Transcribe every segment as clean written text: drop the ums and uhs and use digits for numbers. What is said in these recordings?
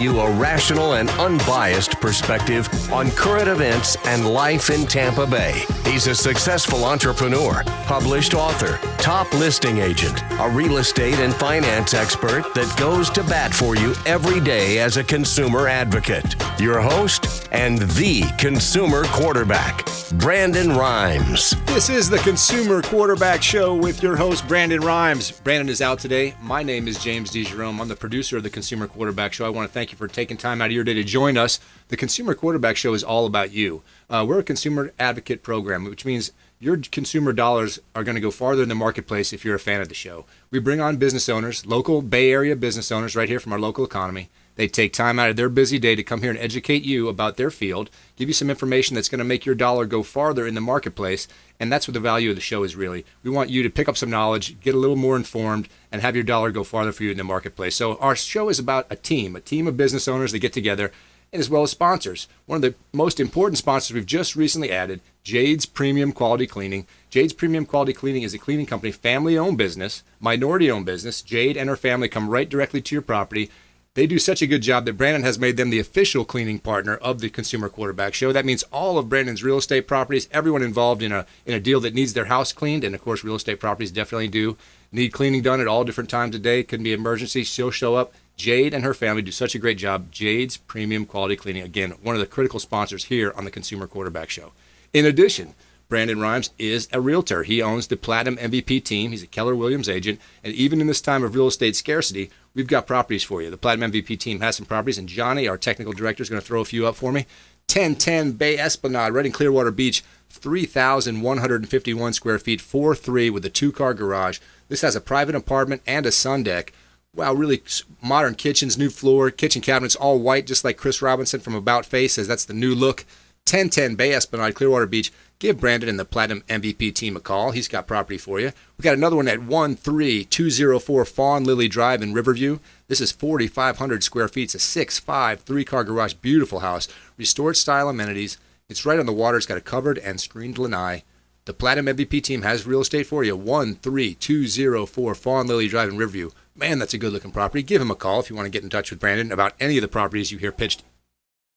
you a rational and unbiased perspective on current events and life in Tampa Bay. He's a successful entrepreneur, published author, top listing agent, a real estate and finance expert that goes to bat for you every day as a consumer advocate. Your host and the consumer quarterback, Brandon Rhymes. This is the Consumer Quarterback Show with your host, Brandon Rhymes. Brandon is out today. My name is James DeJerome. I'm the producer of the Consumer Quarterback Show. I want to thank you for taking time out of your day to join us. The Consumer Quarterback Show is all about you. We're a consumer advocate program, which means your consumer dollars are going to go farther in the marketplace if you're a fan of the show. We bring on business owners, local Bay Area business owners right here from our local economy. They take time out of their busy day to come here and educate you about their field, give you some information that's going to make your dollar go farther in the marketplace, and that's what the value of the show is really. We want you to pick up some knowledge, get a little more informed, and have your dollar go farther for you in the marketplace. So our show is about a team of business owners that get together, and as well as sponsors. One of the most important sponsors we've just recently added, Jade's Premium Quality Cleaning. Jade's Premium Quality Cleaning is a cleaning company, family-owned business, minority-owned business. Jade and her family come right directly to your property. They do such a good job that Brandon has made them the official cleaning partner of the Consumer Quarterback Show. That means all of Brandon's real estate properties, everyone involved in a deal that needs their house cleaned, and of course real estate properties definitely do need cleaning done at all different times of day. Couldn't be an emergency, she'll show up. Jade and her family do such a great job. Jade's Premium Quality Cleaning, again, one of the critical sponsors here on the Consumer Quarterback Show. In addition, Brandon Rhymes is a realtor. He owns the Platinum MVP team. He's a Keller Williams agent. And even in this time of real estate scarcity, we've got properties for you. The Platinum MVP team has some properties, and Johnny, our technical director, is going to throw a few up for me. 1010 Bay Esplanade, right in Clearwater Beach, 3,151 square feet, 4-3 with a 2-car garage. This has a private apartment and a sun deck. Wow, really modern kitchens, new floor, kitchen cabinets, all white, just like Chris Robinson from About Face says that's the new look. 1010 Bay Esplanade, Clearwater Beach. Give Brandon and the Platinum MVP team a call. He's got property for you. We've got another one at 13204 Fawn Lily Drive in Riverview. This is 4,500 square feet. It's a 6'5", 3-car garage. Beautiful house. Restored style amenities. It's right on the water. It's got a covered and screened lanai. The Platinum MVP team has real estate for you. 13204 Fawn Lily Drive in Riverview. Man, that's a good-looking property. Give him a call if you want to get in touch with Brandon about any of the properties you hear pitched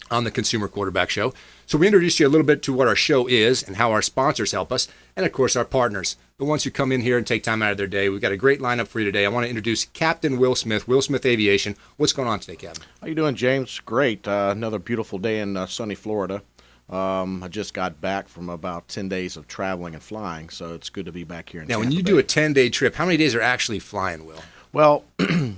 on the Consumer Quarterback Show. So we introduced you a little bit to what our show is and how our sponsors help us, and of course our partners, the ones who come in here and take time out of their day. We've got a great lineup for you today. I want to introduce Captain Will Smith, Will Smith Aviation. What's going on today, Captain? How you doing, James? Great. Another beautiful day in sunny Florida. I just got back from about 10 days of traveling and flying, so it's good to be back here in Now, Tampa when you Bay. do a 10-day trip, how many days are actually flying, Will? Well,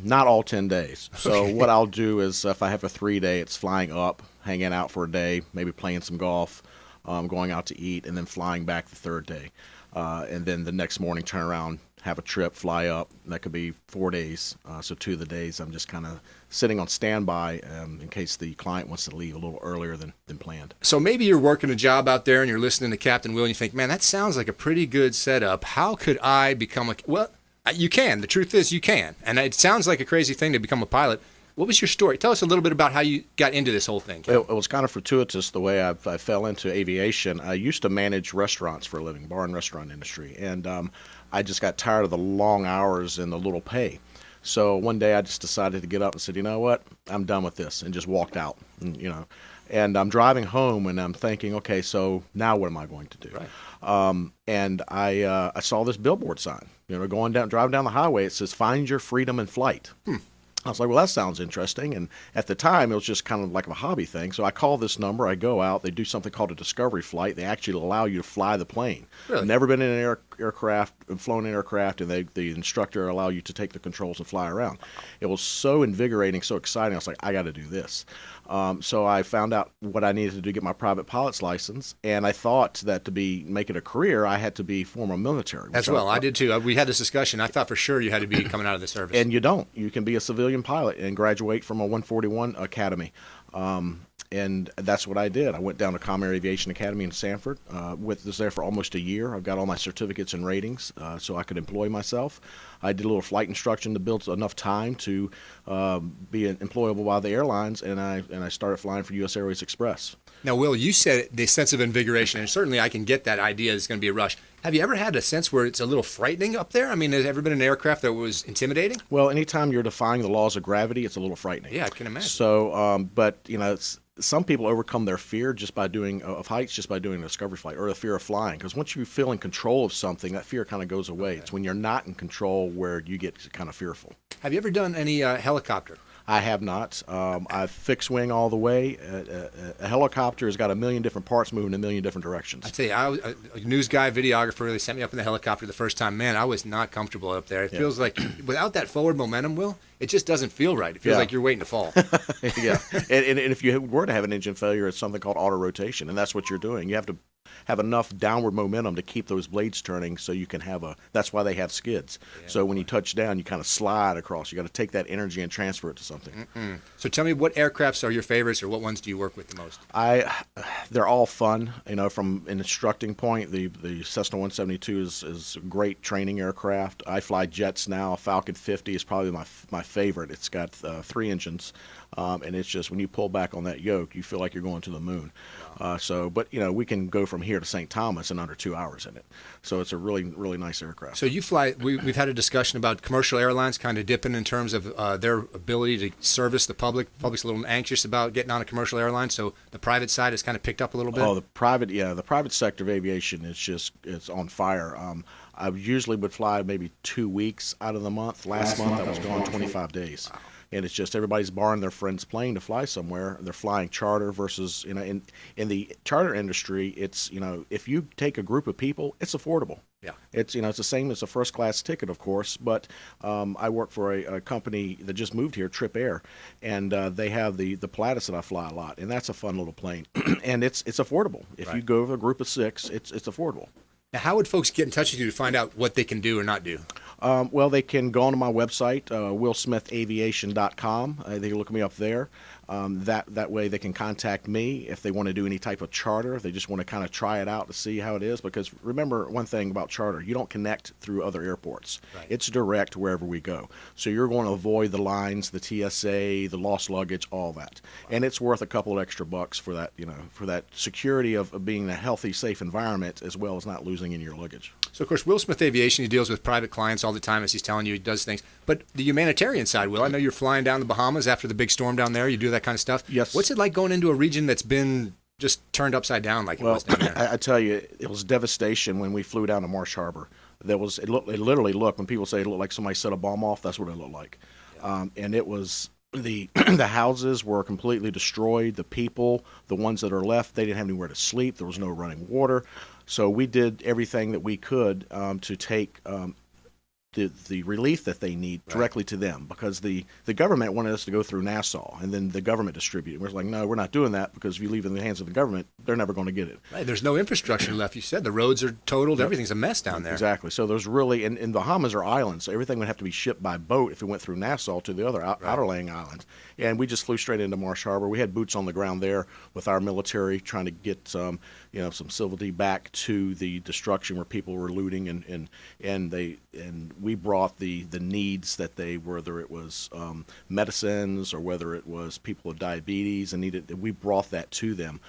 not all 10 days. So what I'll do is if I have a 3-day, it's flying up, hanging out for a day, maybe playing some golf, going out to eat, and then flying back the 3rd day. And then the next morning, turn around, have a trip, fly up. And that could be 4 days. So 2 of the days I'm just kind of sitting on standby in case the client wants to leave a little earlier than planned. So maybe you're working a job out there and you're listening to Captain Will and you think, man, that sounds like a pretty good setup. How could I become a... Well, you can. The truth is you can. And it sounds like a crazy thing to become a pilot. What was your story? Tell us a little bit about how you got into this whole thing. It was kind of fortuitous the way I fell into aviation. I used to manage restaurants for a living, bar and restaurant industry, and I just got tired of the long hours and the little pay. So one day I just decided to get up and said, you know what, I'm done with this, and just walked out. And I'm driving home and I'm thinking, okay, so now what am I going to do? Right. And I saw this billboard sign, driving down the highway. It says, "Find your freedom in flight." I was like, well, that sounds interesting. And at the time, it was just kind of like a hobby thing. So I call this number. I go out. They do something called a discovery flight. They actually allow you to fly the plane. Really? Never been in an aircraft, flown an aircraft, and the instructor allow you to take the controls and fly around. It was so invigorating, so exciting. I was like, I got to do this. So I found out what I needed to do to get my private pilot's license, and I thought that to make it a career, I had to be former military. As well, I did too. We had this discussion. I thought for sure you had to be coming out of the service. And you don't. You can be a civilian pilot and graduate from a 141 academy. And that's what I did. I went down to Comair Aviation Academy in Sanford. Was there for almost a year. I've got all my certificates and ratings, so I could employ myself. I did a little flight instruction to build enough time to be employable by the airlines, and I started flying for U.S. Airways Express. Now, Will, you said the sense of invigoration, and certainly I can get that idea it's going to be a rush. Have you ever had a sense where it's a little frightening up there? I mean, has there ever been an aircraft that was intimidating? Well, anytime you're defying the laws of gravity, it's a little frightening. Yeah, I can imagine. So, but some people overcome their fear just by doing of heights, just by doing a discovery flight, or the fear of flying. Because once you feel in control of something, that fear kind of goes away. Okay. It's when you're not in control where you get kind of fearful. Have you ever done any helicopter? I have not. I've fixed wing all the way. A helicopter has got a million different parts moving in a million different directions. I tell you, I was a news guy, videographer. They sent me up in the helicopter the first time. Man, I was not comfortable up there. It feels like without that forward momentum, Will, it just doesn't feel right. It feels like you're waiting to fall. Yeah, and if you were to have an engine failure, it's something called auto rotation, and that's what you're doing. You have to have enough downward momentum to keep those blades turning so you can have that's why they have skids. Yeah, so when you touch down, you kind of slide across. You got to take that energy and transfer it to something. So tell me, what aircrafts are your favorites, or what ones do you work with the most? They're all fun. From an instructing point, the Cessna 172 is a great training aircraft. I fly jets now. Falcon 50 is probably my favorite. It's got 3 engines. And it's just when you pull back on that yoke, you feel like you're going to the moon. But we can go from here to St. Thomas in under 2 hours in it. So it's a really, really nice aircraft. So you fly. We've had a discussion about commercial airlines kind of dipping in terms of their ability to service the public. The public's a little anxious about getting on a commercial airline. So the private side has kind of picked up a little bit. Oh, the private sector of aviation it's on fire. I usually would fly maybe 2 weeks out of the month. Last month I was gone 25 days. Wow. And it's just everybody's borrowing their friend's plane to fly somewhere. They're flying charter versus, in the charter industry, it's, if you take a group of people, it's affordable. Yeah. It's, it's the same as a first class ticket, of course, but I work for a company that just moved here, Trip Air, and they have the Pilatus that I fly a lot, and that's a fun little plane. And it's affordable. If you go with a group of 6, it's affordable. Now, how would folks get in touch with you to find out what they can do or not do? Well, they can go onto my website, willsmithaviation.com. They can look me up there. That way they can contact me if they want to do any type of charter, if they just want to kind of try it out to see how it is. Because remember one thing about charter, you don't connect through other airports. Right. It's direct wherever we go. So you're going to avoid the lines, the TSA, the lost luggage, all that. Wow. And it's worth a couple of extra bucks for that, for that security of being in a healthy, safe environment as well as not losing any of your luggage. So, of course, Will Smith Aviation, he deals with private clients all the time, as he's telling you, he does things. But the humanitarian side, Will, I know you're flying down the Bahamas after the big storm down there. You do that kind of stuff. Yes. What's it like going into a region that's been just turned upside down like it was down there? I tell you, it was devastation when we flew down to Marsh Harbor. It literally looked, when people say it looked like somebody set a bomb off, that's what it looked like. Yeah. And it was, the houses were completely destroyed. The people, the ones that are left, they didn't have anywhere to sleep. There was no running water. So we did everything that we could to take the relief that they need directly to them, because the government wanted us to go through Nassau and then the government distributed. We're like, no, we're not doing that, because if you leave it in the hands of the government, they're never going to get it. Right. There's no infrastructure left. You said the roads are totaled. Yep. Everything's a mess down there. Exactly. So there's really, and Bahamas are islands, so everything would have to be shipped by boat if it went through Nassau to the other outerlaying islands. And we just flew straight into Marsh Harbor. We had boots on the ground there with our military trying to get some civility back to the destruction where people were looting, and we brought the needs that whether it was medicines or whether it was people with diabetes and we brought that to them.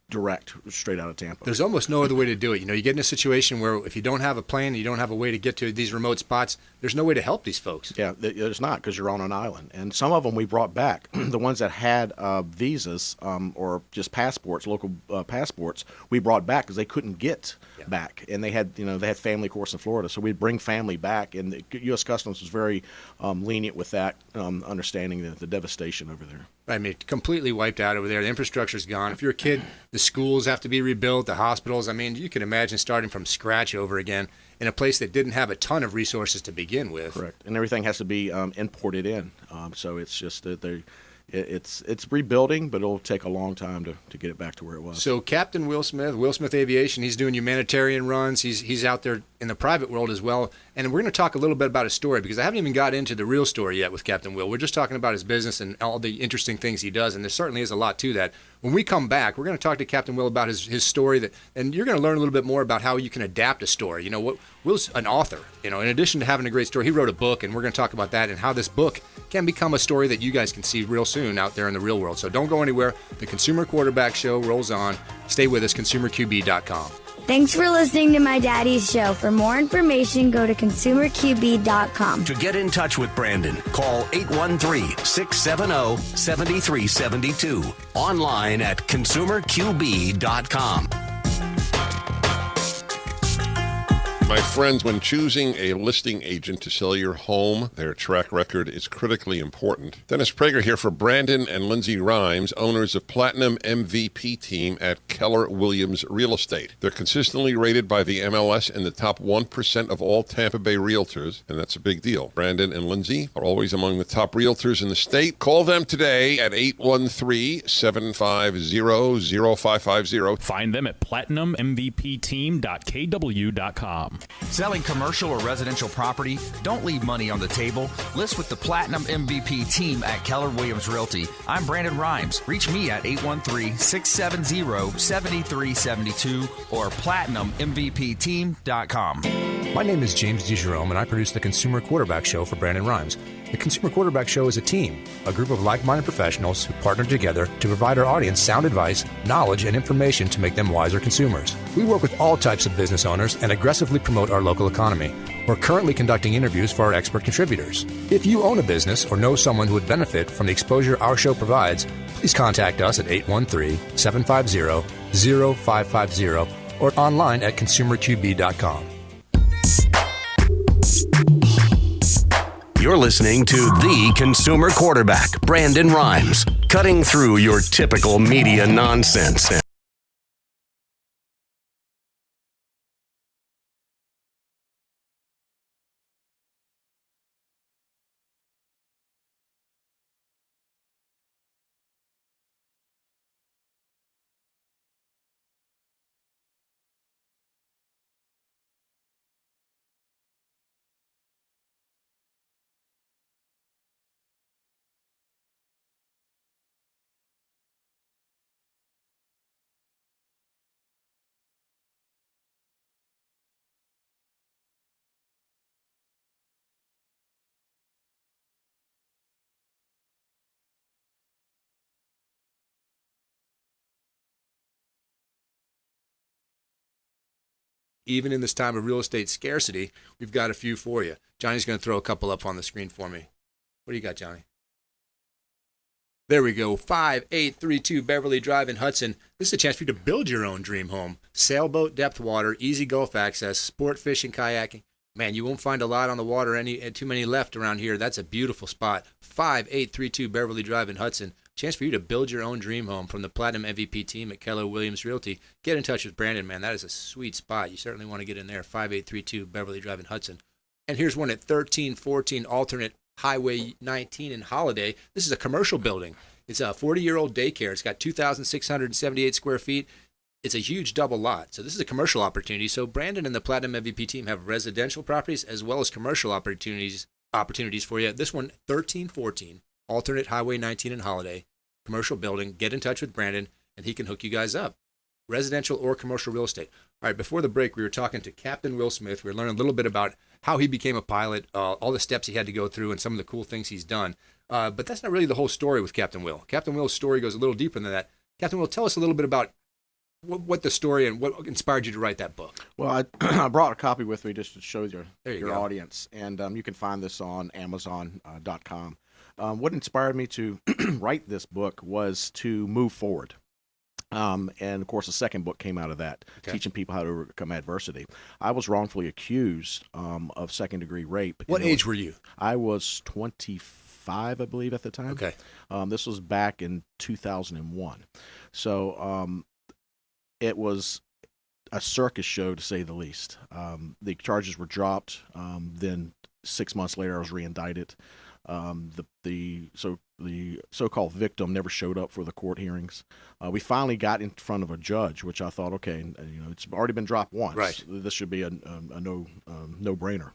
Direct, straight out of Tampa. There's almost no other way to do it. You get in a situation where if you don't have a plane and you don't have a way to get to these remote spots, there's no way to help these folks. Yeah, there's not, because you're on an island. And some of them we brought back. The ones that had visas or just passports, local passports, we brought back because they couldn't get back. And they had family, of course, in Florida. So we'd bring family back. And the U.S. Customs was very lenient with that, understanding the devastation over there. I mean, completely wiped out over there. The infrastructure's gone. If you're a kid, the schools have to be rebuilt, the hospitals. I mean, you can imagine starting from scratch over again in a place that didn't have a ton of resources to begin with. Correct. And everything has to be imported in. So it's just that it's rebuilding, but it'll take a long time to get it back to where it was. So Captain Will Smith Aviation, he's doing humanitarian runs. He's out there in the private world as well. And we're going to talk a little bit about his story, because I haven't even got into the real story yet with Captain Will. We're just talking about his business and all the interesting things he does, and there certainly is a lot to that. When we come back, we're going to talk to Captain Will about his story, and you're going to learn a little bit more about how you can adapt a story. Will's an author. In addition to having a great story, he wrote a book, and we're going to talk about that and how this book can become a story that you guys can see real soon out there in the real world. So don't go anywhere. The Consumer Quarterback Show rolls on. Stay with us, consumerqb.com. Thanks for listening to my daddy's show. For more information, go to consumerqb.com. To get in touch with Brandon, call 813-670-7372. Online at consumerqb.com. My friends, when choosing a listing agent to sell your home, their track record is critically important. Dennis Prager here for Brandon and Lindsay Rhymes, owners of Platinum MVP Team at Keller Williams Real Estate. They're consistently rated by the MLS in the top 1% of all Tampa Bay realtors, and that's a big deal. Brandon and Lindsay are always among the top realtors in the state. Call them today at 813-750-0550. Find them at platinummvpteam.kw.com. Selling commercial or residential property? Don't leave money on the table. List with the Platinum MVP team at Keller Williams Realty. I'm Brandon Rhymes. Reach me at 813-670-7372 or platinummvpteam.com. My name is James DeJerome, and I produce the Consumer Quarterback Show for Brandon Rhymes. The Consumer Quarterback Show is a team, a group of like-minded professionals who partner together to provide our audience sound advice, knowledge, and information to make them wiser consumers. We work with all types of business owners and aggressively promote our local economy. We're currently conducting interviews for our expert contributors. If you own a business or know someone who would benefit from the exposure our show provides, please contact us at 813-750-0550 or online at consumerqb.com. You're listening to The Consumer Quarterback, Brandon Rhymes, cutting through your typical media nonsense. Even in this time of real estate scarcity, we've got a few for you. Johnny's going to throw a couple up on the screen for me. What do you got, Johnny? There we go. 5832 Beverly Drive in Hudson. This is a chance for you to build your own dream home. Sailboat, depth water, easy Gulf access, sport fishing, kayaking. Man, you won't find a lot on the water, too many left around here. That's a beautiful spot. 5832 Beverly Drive in Hudson. Chance for you to build your own dream home from the Platinum MVP team at Keller Williams Realty. Get in touch with Brandon, man. That is a sweet spot. You certainly want to get in there. 5832 Beverly Drive in Hudson. And here's one at 1314 Alternate Highway 19 in Holiday. This is a commercial building. It's a 40-year-old daycare. It's got 2,678 square feet. It's a huge double lot. So this is a commercial opportunity. So Brandon and the Platinum MVP team have residential properties as well as commercial opportunities for you. This one, 1314 Alternate Highway 19 in Holiday, commercial building. Get in touch with Brandon, and he can hook you guys up. Residential or commercial real estate. All right, before the break, we were talking to Captain Will Smith. We were learning a little bit about how he became a pilot, all the steps he had to go through, and some of the cool things he's done. But that's not really the whole story with Captain Will. Captain Will's story goes a little deeper than that. Captain Will, tell us a little bit about what the story and what inspired you to write that book. Well, I brought a copy with me just to show your go. audience, and you can find this on Amazon.com. What inspired me to write this book was to move forward. And, of course, the second book came out of that, teaching people how to overcome adversity. I was wrongfully accused of second-degree rape. What age were you? I was 25, I believe, at the time. Okay. This was back in 2001. So it was a circus show, to say the least. The charges were dropped. Then 6 months later, I was reindicted. The so-called victim never showed up for the court hearings. We finally got in front of a judge, which I thought, okay, it's already been dropped once. Right. This should be a no-brainer.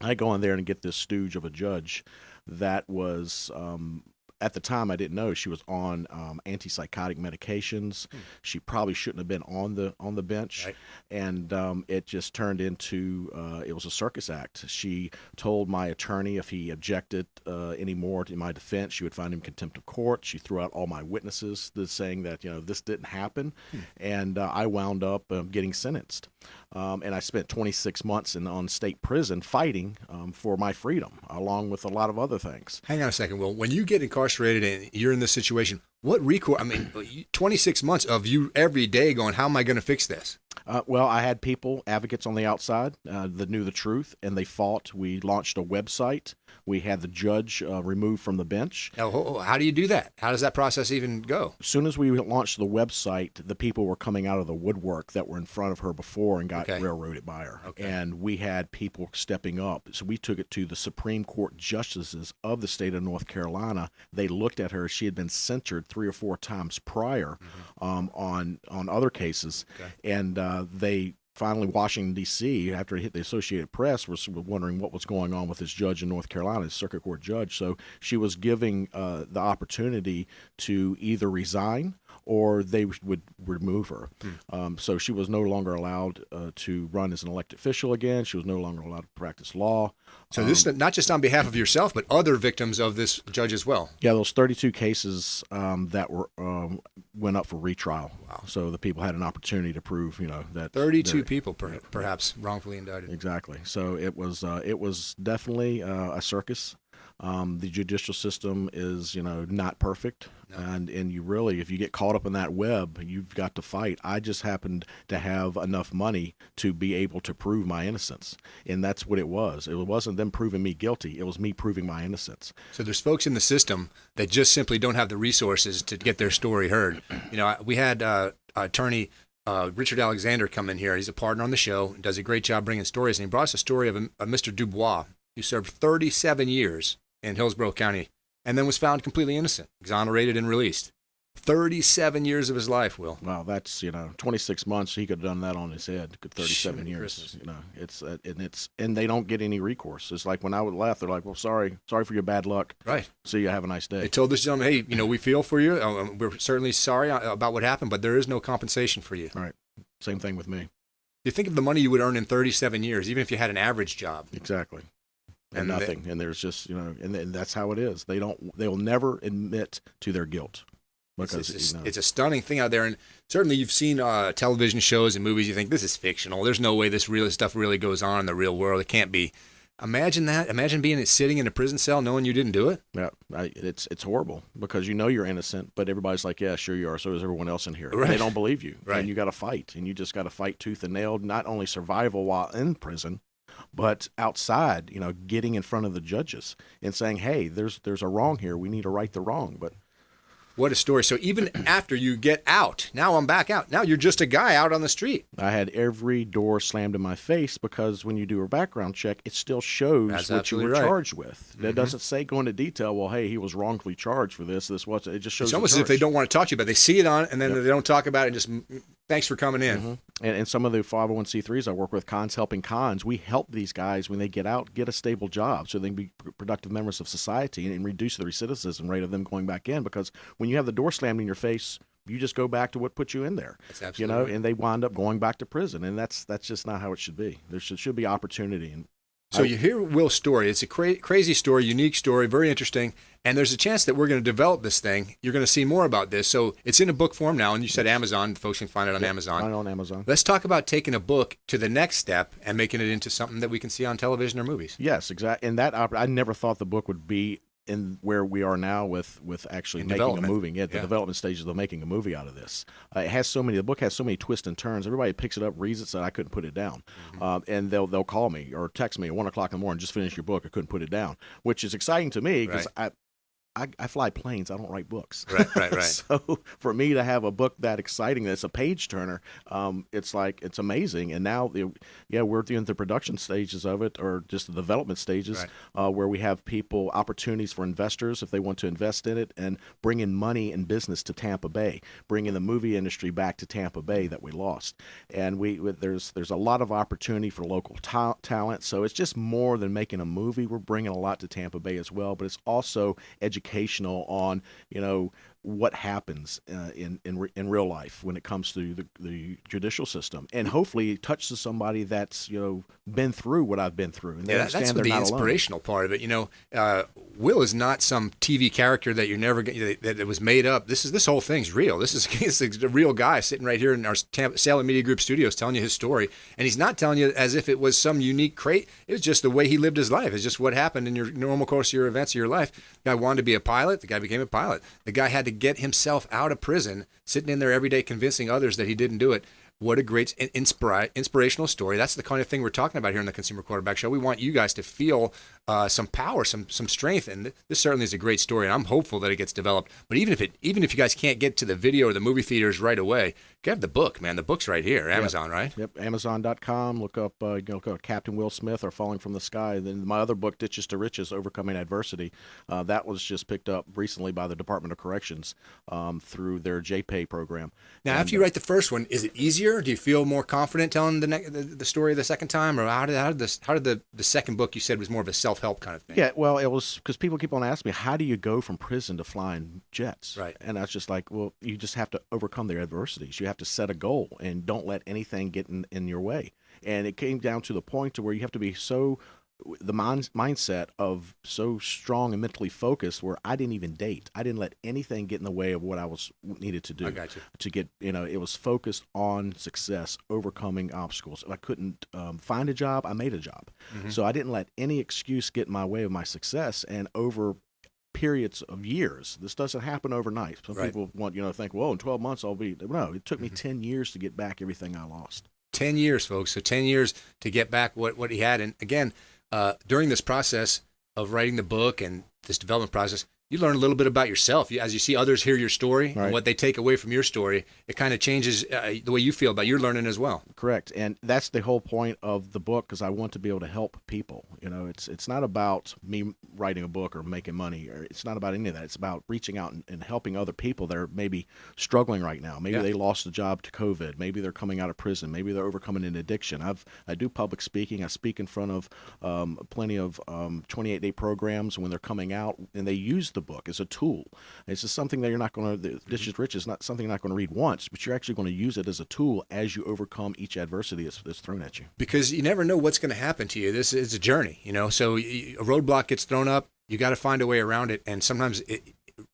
I go in there and get this stooge of a judge that was. At the time, I didn't know she was on antipsychotic medications. She probably shouldn't have been on the bench, Right. and it just turned into it was a circus act. She told my attorney if he objected anymore to my defense, she would find him contempt of court. She threw out all my witnesses, saying that this didn't happen, and I wound up getting sentenced. And I spent 26 months on state prison fighting for my freedom, along with a lot of other things. Hang on a second, Will. When you get incarcerated and you're in this situation, what recourse? I mean, 26 months of you every day going, how am I going to fix this? Well, I had people, advocates on the outside that knew the truth, and they fought. We launched a website. We had the judge removed from the bench. Now, how do you do that? How does that process even go? As soon as we launched the website, the people were coming out of the woodwork that were in front of her before and got railroaded by her. Okay. And we had people stepping up. So we took it to the Supreme Court justices of the state of North Carolina. They looked at her. She had been censured 3 or 4 times prior on other cases. Okay. And they finally, Washington, D.C., after it hit the Associated Press, was wondering what was going on with this judge in North Carolina, this circuit court judge. So she was giving the opportunity to either resign or they would remove her. So she was no longer allowed to run as an elected official again. She was no longer allowed to practice law. So this is not just on behalf of yourself, but other victims of this judge as well. Yeah, those 32 cases that were went up for retrial. Wow. So the people had an opportunity to prove, that 32 people perhaps wrongfully indicted. Exactly. So it was definitely a circus. The judicial system is, not perfect. No. And you really, if you get caught up in that web, you've got to fight. I just happened to have enough money to be able to prove my innocence. And that's what it was. It wasn't them proving me guilty. It was me proving my innocence. So there's folks in the system that just simply don't have the resources to get their story heard. We had attorney Richard Alexander come in here. He's a partner on the show and does a great job bringing stories. And he brought us a story of Mr. Dubois, who served 37 years in Hillsborough County and then was found completely innocent, exonerated and released. 37 years of his life, Will. Wow, that's 26 months. He could have done that on his head. 37 years. And they don't get any recourse. It's like when I would left, they're like, "Well, sorry for your bad luck. Right. See you. Have a nice day." They told this gentleman, "Hey, we feel for you. We're certainly sorry about what happened, but there is no compensation for you." Right. Same thing with me. You think of the money you would earn in 37 years, even if you had an average job. Exactly. And nothing. And there's just and that's how it is. They'll never admit to their guilt. Because it's a stunning thing out there, and certainly you've seen television shows and movies. You think this is fictional. There's no way this real stuff really goes on in the real world. It can't be. Imagine that. Imagine sitting in a prison cell knowing you didn't do it. Yeah, it's horrible because you're innocent, but everybody's like, "Yeah, sure you are." So is everyone else in here. Right. They don't believe you, right. And you got to fight, and you just got to fight tooth and nail. Not only survival while in prison, but outside. Getting in front of the judges and saying, "Hey, there's a wrong here. We need to right the wrong." But what a story. So even after you get out, now I'm back out. Now you're just a guy out on the street. I had every door slammed in my face because when you do a background check, it still shows That's what you were right. charged with. It doesn't say go into detail, well, hey, he was wrongfully charged for this wasn't. It just shows it's almost as if they don't want to talk to you, but they see it on it, and then they don't talk about it, and just thanks for coming in. And some of the 501c3s I work with, Cons Helping Cons, we help these guys when they get out, get a stable job so they can be productive members of society and reduce the recidivism rate of them going back in. Because when you have the door slammed in your face, you just go back to what put you in there. That's absolutely right. And they wind up going back to prison, and that's just not how it should be. There should be opportunity. And so you hear Will's story. It's a crazy story, unique story, very interesting. And there's a chance that we're going to develop this thing. You're going to see more about this. So it's in a book form now, and you said Amazon. Folks can find it on Amazon. Find it on Amazon. Let's talk about taking a book to the next step and making it into something that we can see on television or movies. Yes, exactly. And I never thought the book would be in where we are now with actually making a movie. The development stages of making a movie out of this. The book has so many twists and turns. Everybody picks it up, reads it, said I couldn't put it down. And they'll call me or text me at 1:00 in the morning, just finished your book, I couldn't put it down, which is exciting to me because I fly planes. I don't write books. Right. So for me to have a book that exciting, that's a page turner, it's amazing. And now, we're in the production stages of it, or just the development stages, where we have opportunities for investors if they want to invest in it, and bring in money and business to Tampa Bay, bringing the movie industry back to Tampa Bay that we lost. And there's a lot of opportunity for local talent. So it's just more than making a movie. We're bringing a lot to Tampa Bay as well, but it's also educational on what happens in real life when it comes to the judicial system, and hopefully it touches somebody that's been through what I've been through. And that's the inspirational part of it. Will is not some TV character that you're never that it was made up. This whole thing's real. This is a real guy sitting right here in our Salem Media Group studios telling you his story, and he's not telling you as if it was some unique crate. It was just the way he lived his life. It's just what happened in your normal course of your events of your life. The guy wanted to be a pilot. The guy became a pilot. The guy had to get himself out of prison, sitting in there every day convincing others that he didn't do it. What a great inspirational story. That's the kind of thing we're talking about here in the Consumer Quarterback Show. We want you guys to feel some power, some strength, and this certainly is a great story, and I'm hopeful that it gets developed. But even if you guys can't get to the video or the movie theaters right away, get the book, man. The book's right here, Amazon, right? Yep, Amazon.com. Look up Capt Will Smith or Falling from the Sky. Then my other book, Ditches to Riches, Overcoming Adversity, that was just picked up recently by the Department of Corrections through their JPay program. Now, after you write the first one, is it easier? Do you feel more confident telling the story the second time, or how did the second book, you said, was more of a self-help kind of thing? Yeah, well, it was because people keep on asking me, how do you go from prison to flying jets? Right. And I was just like, well, you just have to overcome their adversities. You have to set a goal and don't let anything get in your way. And it came down to the point to where you have to be the mindset of so strong and mentally focused, where I didn't even date. I didn't let anything get in the way of what I was needed to do. I got you. To get, it was focused on success, overcoming obstacles. If I couldn't find a job, I made a job. Mm-hmm. So I didn't let any excuse get in my way of my success. And over periods of years, this doesn't happen overnight. Some people want, think, well, in 12 months I'll be. No, it took me 10 years to get back everything I lost. 10 years, folks. So 10 years to get back what he had. And again, during this process of writing the book and this development process, you learn a little bit about yourself. As you see others hear your story and what they take away from your story, it kind of changes the way you feel about your learning as well. Correct. And that's the whole point of the book, because I want to be able to help people. It's not about me writing a book or making money, or it's not about any of that. It's about reaching out and helping other people that are maybe struggling right now. Maybe they lost a job to COVID. Maybe they're coming out of prison. Maybe they're overcoming an addiction. I do public speaking. I speak in front of plenty of 28-day programs when they're coming out, and they use the book as a tool. It's just something that you're not going to, Ditches to Riches is not something you're not going to read once, but you're actually going to use it as a tool as you overcome each adversity that's thrown at you. Because you never know what's going to happen to you. This is a journey, so a roadblock gets thrown up, you got to find a way around it, and sometimes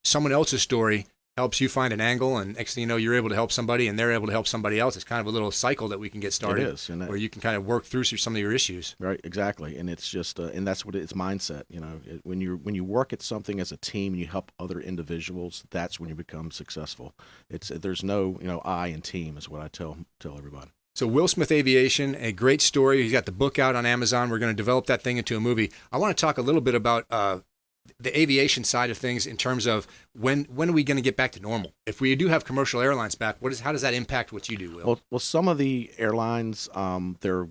someone else's story helps you find an angle, and next thing you know, you're able to help somebody, and they're able to help somebody else. It's kind of a little cycle that we can get started. It is, where you can kind of work through some of your issues. Right, exactly, and it's just, and that's what it's mindset. When you work at something as a team and you help other individuals, that's when you become successful. There's no, I in team is what I tell everybody. So Will Smith Aviation, a great story. He's got the book out on Amazon. We're going to develop that thing into a movie. I want to talk a little bit about the aviation side of things in terms of when are we going to get back to normal? If we do have commercial airlines back, how does that impact what you do, Will? Well, some of the airlines, they're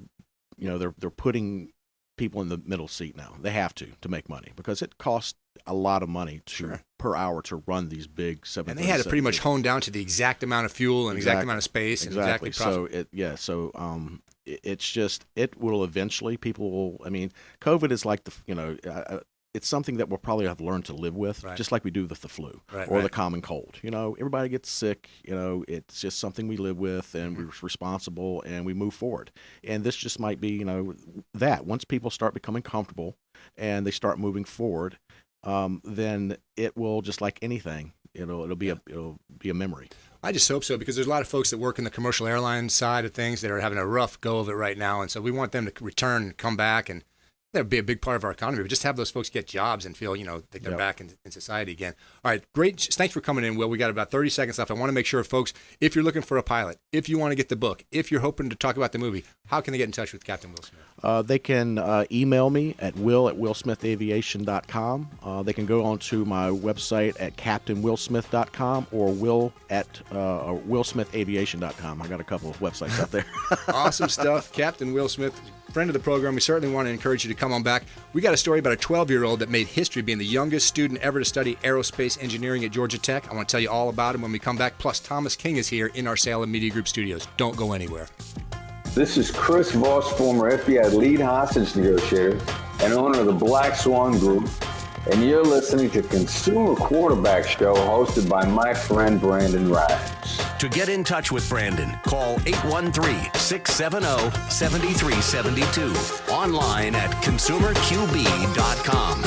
putting people in the middle seat now. They have to make money, because it costs a lot of money per hour to run these big 737. And they had to pretty much hone down to the exact amount of fuel and exact amount of space and exactly profit. It's just, it will eventually, people will, COVID is like it's something that we'll probably have learned to live with, just like we do with the flu or the common cold. Everybody gets sick. It's just something we live with, and we're responsible, and we move forward. And this just might be, that once people start becoming comfortable and they start moving forward, then it will, just like anything, it'll be a memory. I just hope so, because there's a lot of folks that work in the commercial airline side of things that are having a rough go of it right now, and so we want them to return and come back and that would be a big part of our economy. But just have those folks get jobs and feel, that they're back in society again. All right, great. Thanks for coming in, Will. We got about 30 seconds left. I want to make sure, folks, if you're looking for a pilot, if you want to get the book, if you're hoping to talk about the movie, how can they get in touch with Captain Will Smith? They can email me at will@willsmithaviation.com. They can go onto my website at captainwillsmith.com or willsmithaviation.com. I got a couple of websites out there. Awesome stuff. Captain Will Smith, friend of the program. We certainly want to encourage you to come on back. We got a story about a 12-year-old that made history being the youngest student ever to study aerospace engineering at Georgia Tech. I want to tell you all about him when we come back. Plus, Thomas King is here in our Salem Media Group studios. Don't go anywhere. This is Chris Voss, former FBI lead hostage negotiator and owner of the Black Swan Group, and you're listening to Consumer Quarterback Show hosted by my friend Brandon Rhymes. To get in touch with Brandon, call 813-670-7372. Online at consumerqb.com.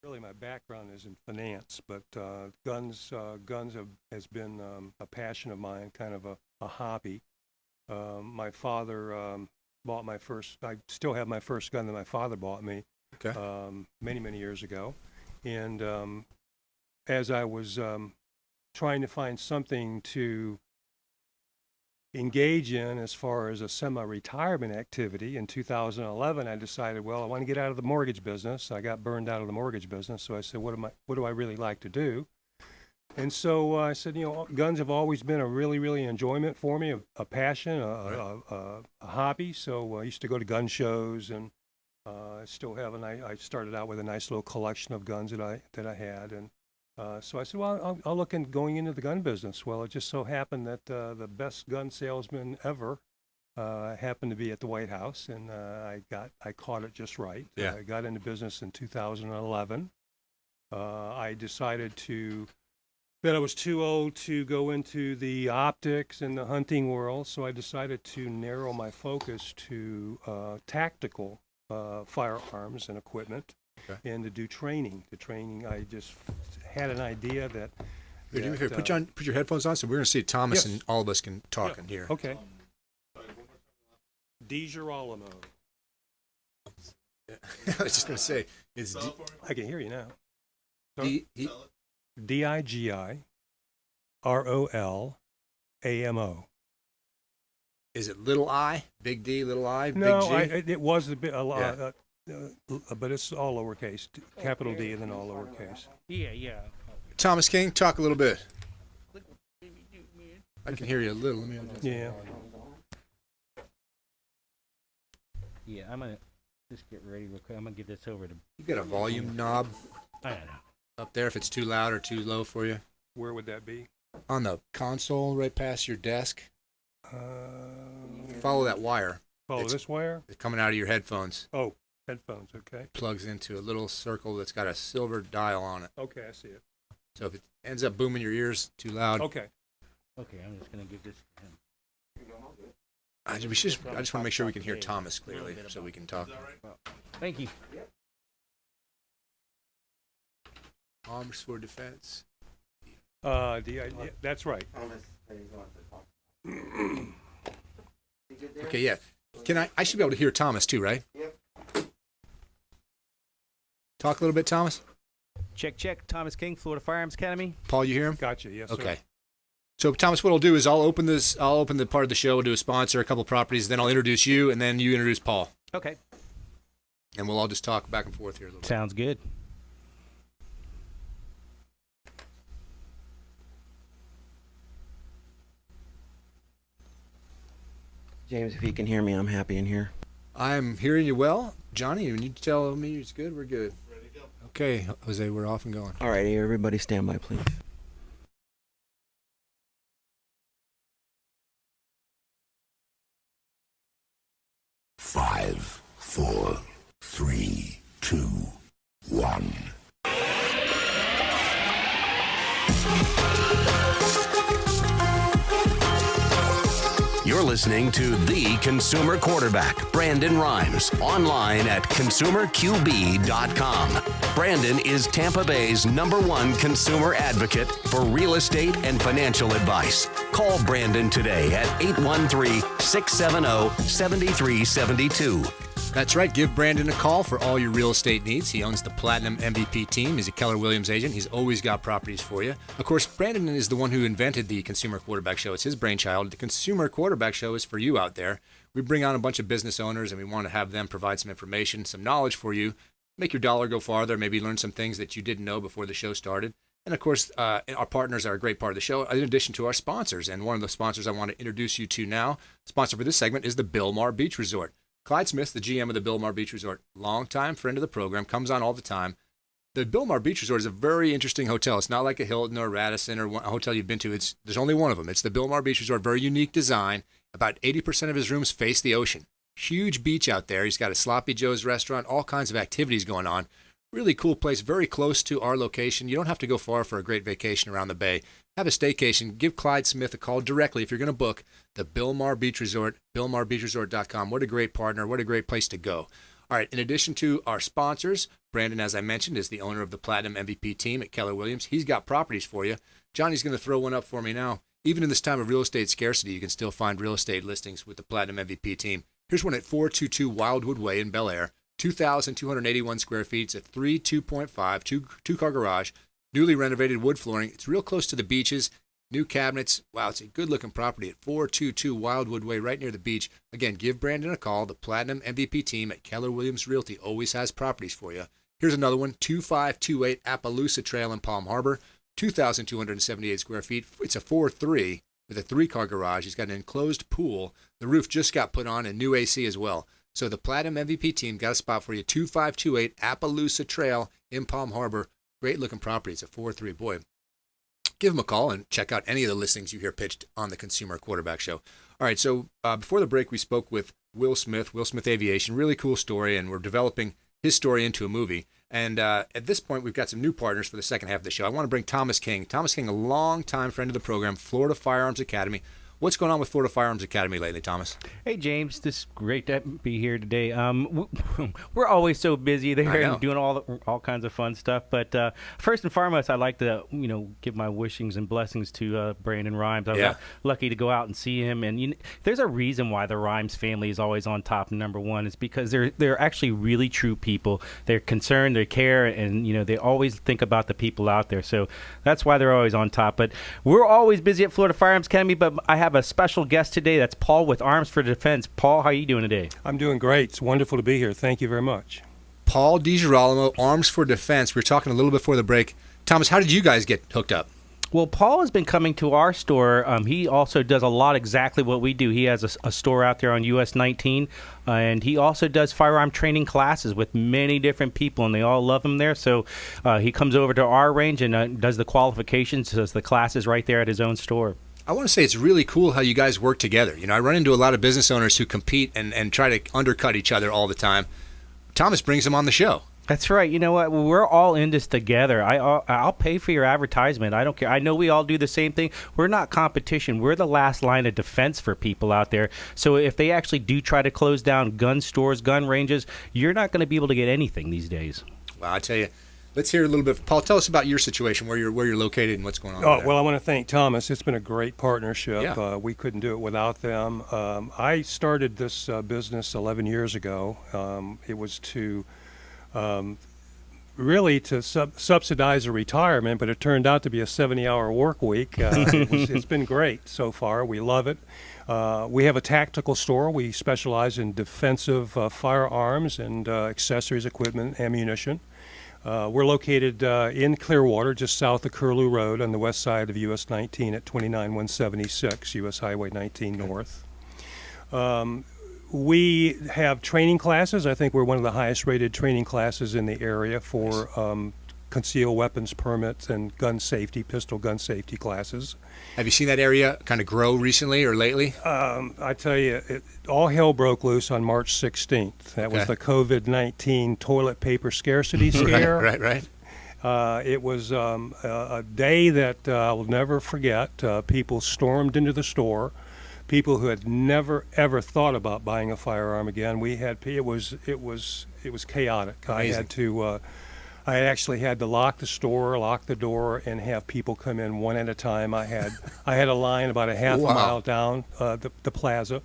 Really, my background is in finance, but guns has been a passion of mine, kind of a hobby. My father bought my first. I still have my first gun that my father bought me many years ago, and as I was trying to find something to engage in as far as a semi-retirement activity in 2011, I decided, well, I want to get out of the mortgage business. I got burned out of the mortgage business, so I said, what do I really like to do? And so I said, guns have always been a really enjoyment for me, a passion, a hobby. So I used to go to gun shows, and I still have. I started out with a nice little collection of guns that I had, and so I said, well, I'll look in going into the gun business. Well, it just so happened that the best gun salesman ever happened to be at the White House, and I caught it just right. Yeah. I got into business in 2011. I decided to that I was too old to go into the optics and the hunting world, so I decided to narrow my focus to tactical firearms and equipment, and to do training. The training, I just had an idea that. Here, put your headphones on, so we're going to see Thomas, yes. and all of us can talk in here. Okay. DiGirolamo. I was just going to say, it's I can hear you now. DiGirolamo. Is it little I, big D, little I, big No, G? it was a bit a lot, but it's all lowercase, capital D and then all lowercase. Yeah. Thomas King, talk a little bit. I can hear you a little. Let me adjust. Yeah. Yeah, I'm gonna just get ready real quick. I'm gonna give this over to. You got a volume knob I don't know. up there if it's too loud or too low for you? Where would that be? On the console right past your desk. Follow that wire. Follow this wire? It's coming out of your headphones. Oh, headphones, okay. Plugs into a little circle that's got a silver dial on it. Okay, I see it. So if it ends up booming your ears too loud, Okay. Okay, I'm just gonna give this to him. I just want to make sure we can hear Thomas clearly so we can talk. Thank you. Arms for defense. That's right. Okay, yeah. I should be able to hear Thomas too, right? Yep. Talk a little bit, Thomas. Check. Thomas King, Florida Firearms Academy. Paul, you hear him? Gotcha, yes, sir. Okay. So, Thomas, what I'll do is I'll open the part of the show, we'll do a sponsor, a couple properties, then I'll introduce you, and then you introduce Paul. Okay. And we'll all just talk back and forth here a little bit. Sounds good. James, if you can hear me, I'm happy in here. I'm hearing you well. Johnny, when you tell me it's good, we're good. Ready to go. Okay, Jose, we're off and going. All right, everybody stand by, please. Five, 4, 3, 2, 1. You're listening to The Consumer Quarterback, Brandon Rhymes, online at consumerqb.com. Brandon is Tampa Bay's #1 consumer advocate for real estate and financial advice. Call Brandon today at 813-670-7372. That's right. Give Brandon a call for all your real estate needs. He owns the Platinum MVP team. He's a Keller Williams agent. He's always got properties for you. Of course, Brandon is the one who invented the Consumer Quarterback Show. It's his brainchild. The Consumer Quarterback Show is for you out there. We bring on a bunch of business owners, and we want to have them provide some information, some knowledge for you, make your dollar go farther, maybe learn some things that you didn't know before the show started. And, of course, our partners are a great part of the show, in addition to our sponsors. And one of the sponsors I want to introduce you to now, sponsor for this segment, is the Bilmar Beach Resort. Clyde Smith, the GM of the Bilmar Beach Resort, longtime friend of the program, comes on all the time. The Bilmar Beach Resort is a very interesting hotel. It's not like a Hilton or a Radisson or a hotel you've been to. There's only one of them. It's the Bilmar Beach Resort, very unique design. About 80% of his rooms face the ocean. Huge beach out there. He's got a Sloppy Joe's restaurant, all kinds of activities going on. Really cool place, very close to our location. You don't have to go far for a great vacation around the bay. Have a staycation. Give Clyde Smith a call directly if you're going to book the Bilmar Beach Resort, BilmarBeachResort.com. What a great partner. What a great place to go. All right, in addition to our sponsors, Brandon, as I mentioned, is the owner of the Platinum MVP team at Keller Williams. He's got properties for you. Johnny's going to throw one up for me now. Even in this time of real estate scarcity, you can still find real estate listings with the Platinum MVP team. Here's one at 422 Wildwood Way in Bel Air. 2,281 square feet. It's a 2.5, two-car garage, newly renovated wood flooring. It's real close to the beaches, new cabinets. Wow, it's a good-looking property at 422 Wildwood Way, right near the beach. Again, give Brandon a call. The Platinum MVP team at Keller Williams Realty always has properties for you. Here's another one, 2528 Appaloosa Trail in Palm Harbor, 2,278 square feet. It's a 4-3 with a three-car garage. He's got an enclosed pool. The roof just got put on and new AC as well. So the Platinum MVP team got a spot for you, 2528 Appaloosa Trail in Palm Harbor. Great-looking property. It's a 4-3. Boy, give them a call and check out any of the listings you hear pitched on the Consumer Quarterback Show. All right, so before the break, we spoke with Will Smith Aviation. Really cool story, and we're developing his story into a movie. And at this point, we've got some new partners for the second half of the show. I want to bring Thomas King. Thomas King, a longtime friend of the program, Florida Firearms Academy. What's going on with Florida Firearms Academy lately, Thomas? Hey, James. This is great to be here today. We're always so busy there and doing all kinds of fun stuff. But first and foremost, I'd like to give my wishings and blessings to Brandon Rhymes. I was lucky to go out and see him. And there's a reason why the Rhymes family is always on top. Number one is because they're actually really true people. They're concerned, they care, and they always think about the people out there. So that's why they're always on top. But we're always busy at Florida Firearms Academy. But I have a special guest today. That's Paul with Arms for Defense. Paul, how are you doing today? I'm doing great. It's wonderful to be here. Thank you very much. Paul DiGirolamo, Arms for Defense. We were talking a little before the break. Thomas, how did you guys get hooked up? Well, Paul has been coming to our store. He also does a lot exactly what we do. He has a store out there on US 19, and he also does firearm training classes with many different people, and they all love him there. So he comes over to our range and does the qualifications, does the classes right there at his own store. I want to say it's really cool how you guys work together. I run into a lot of business owners who compete and try to undercut each other all the time. Thomas brings them on the show. That's right. You know what? We're all in this together. I'll pay for your advertisement. I don't care. I know we all do the same thing. We're not competition. We're the last line of defense for people out there. So if they actually do try to close down gun stores, gun ranges, you're not going to be able to get anything these days. Well, I tell you. Let's hear a little bit. Paul, tell us about your situation, where you're located and what's going on. Well, I want to thank Thomas. It's been a great partnership. Yeah. We couldn't do it without them. I started this business 11 years ago. It was to really to subsidize a retirement, but it turned out to be a 70-hour work week. It's been great so far. We love it. We have a tactical store. We specialize in defensive firearms and accessories, equipment, ammunition. We're located in Clearwater, just south of Curlew Road on the west side of US 19 at 29176, US Highway 19 North. We have training classes. I think we're one of the highest rated training classes in the area for concealed weapons permits and gun safety, pistol gun safety classes. Have you seen that area kind of grow recently or lately? I tell you, all hell broke loose on March 16th. That was the COVID-19 toilet paper scarcity scare. Right. It was a day that I'll never forget. People stormed into the store. People who had never ever thought about buying a firearm again. It was chaotic. Amazing. I actually had to lock the store, lock the door, and have people come in one at a time. I had a line about a half a mile down the plaza,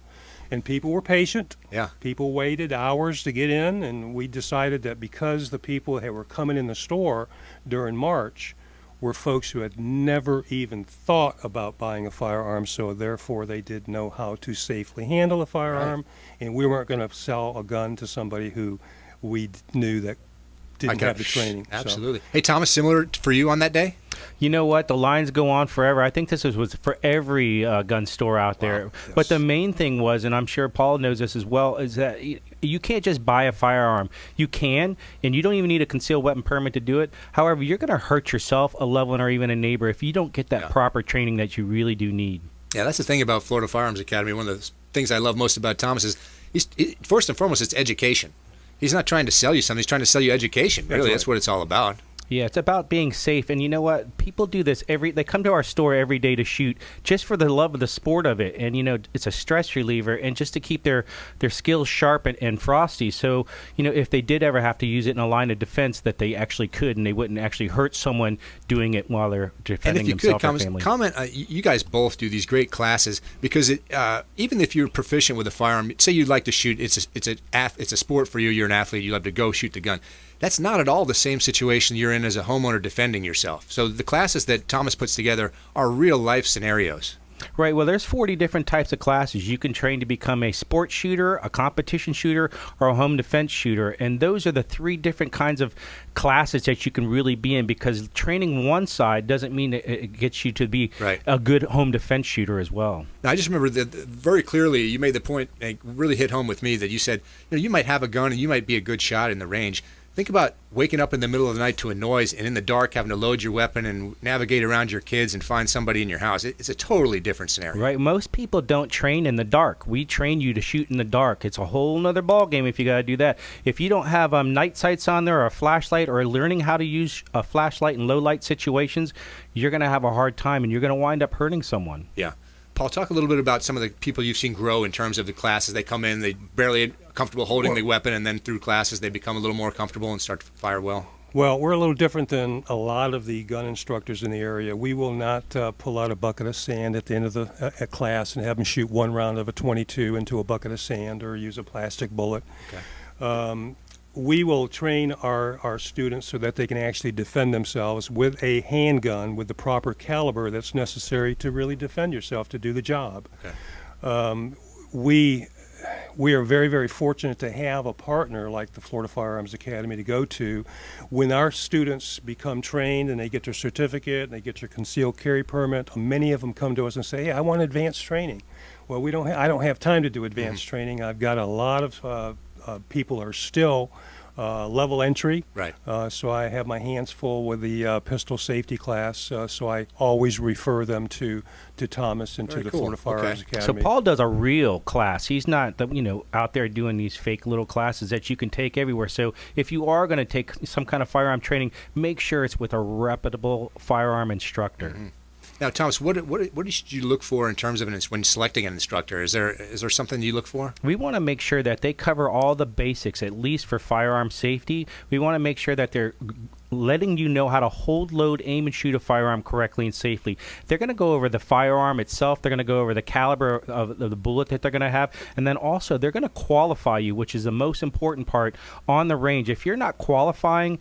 and people were patient. Yeah. People waited hours to get in, and we decided that because the people that were coming in the store during March were folks who had never even thought about buying a firearm, so therefore they didn't know how to safely handle a firearm, and we weren't going to sell a gun to somebody who we knew that didn't have the training. Absolutely. Hey, Thomas, similar for you on that day? You know what? The lines go on forever. I think this was for every gun store out there. Yes. But the main thing was, and I'm sure Paul knows this as well, is that you can't just buy a firearm. You can, and you don't even need a concealed weapon permit to do it. However, you're going to hurt yourself, a loved one, or even a neighbor if you don't get that proper training that you really do need. Yeah, that's the thing about Florida Firearms Academy. One of the things I love most about Thomas is, first and foremost, it's education. He's not trying to sell you something. He's trying to sell you education. Really, that's what it's all about. Yeah, it's about being safe. And you know what? People do this they come to our store every day to shoot just for the love of the sport of it. And, it's a stress reliever and just to keep their skills sharp and frosty. So, if they did ever have to use it in a line of defense, that they actually could and they wouldn't actually hurt someone doing it while they're defending themselves or family. Comment, you guys both do these great classes because even if you're proficient with a firearm, say you'd like to shoot, it's a sport for you, you're an athlete, you love to go shoot the gun. That's not at all the same situation you're in as a homeowner defending yourself. So the classes that Thomas puts together are real life scenarios. Right. Well, there's 40 different types of classes. You can train to become a sports shooter, a competition shooter, or a home defense shooter. And those are the 3 different kinds of classes that you can really be in, because training one side doesn't mean it gets you to be a good home defense shooter as well. Now, I just remember that very clearly you made the point, and really hit home with me, that you said, you might have a gun and you might be a good shot in the range. Think about waking up in the middle of the night to a noise and in the dark having to load your weapon and navigate around your kids and find somebody in your house. It's a totally different scenario. Right. Most people don't train in the dark. We train you to shoot in the dark. It's a whole nother ball game if you got to do that. If you don't have night sights on there or a flashlight or learning how to use a flashlight in low light situations, you're going to have a hard time and you're going to wind up hurting someone. Yeah. Paul, talk a little bit about some of the people you've seen grow in terms of the classes. They come in, they barely comfortable holding the weapon, and then through classes they become a little more comfortable and start to fire well. Well, we're a little different than a lot of the gun instructors in the area. We will not pull out a bucket of sand at the end of the class and have them shoot one round of a .22 into a bucket of sand or use a plastic bullet. Okay. We will train our students so that they can actually defend themselves with a handgun with the proper caliber that's necessary to really defend yourself to do the job. Okay. We are very, very fortunate to have a partner like the Florida Firearms Academy to go to. When our students become trained and they get their certificate and they get their concealed carry permit, many of them come to us and say, hey, I want advanced training. Well, I don't have time to do advanced training. I've got a lot of people are still level entry. Right. So I have my hands full with the pistol safety class. So I always refer them to Thomas and to the Florida Firearms Academy. So Paul does a real class. He's not out there doing these fake little classes that you can take everywhere. So if you are going to take some kind of firearm training, make sure it's with a reputable firearm instructor. Mm-hmm. Now, Thomas, what should you look for in terms of when selecting an instructor? Is there something you look for? We want to make sure that they cover all the basics, at least for firearm safety. We want to make sure that they're letting you know how to hold, load, aim, and shoot a firearm correctly and safely. They're going to go over the firearm itself. They're going to go over the caliber of the bullet that they're going to have. And then also they're going to qualify you, which is the most important part on the range. If you're not qualifying,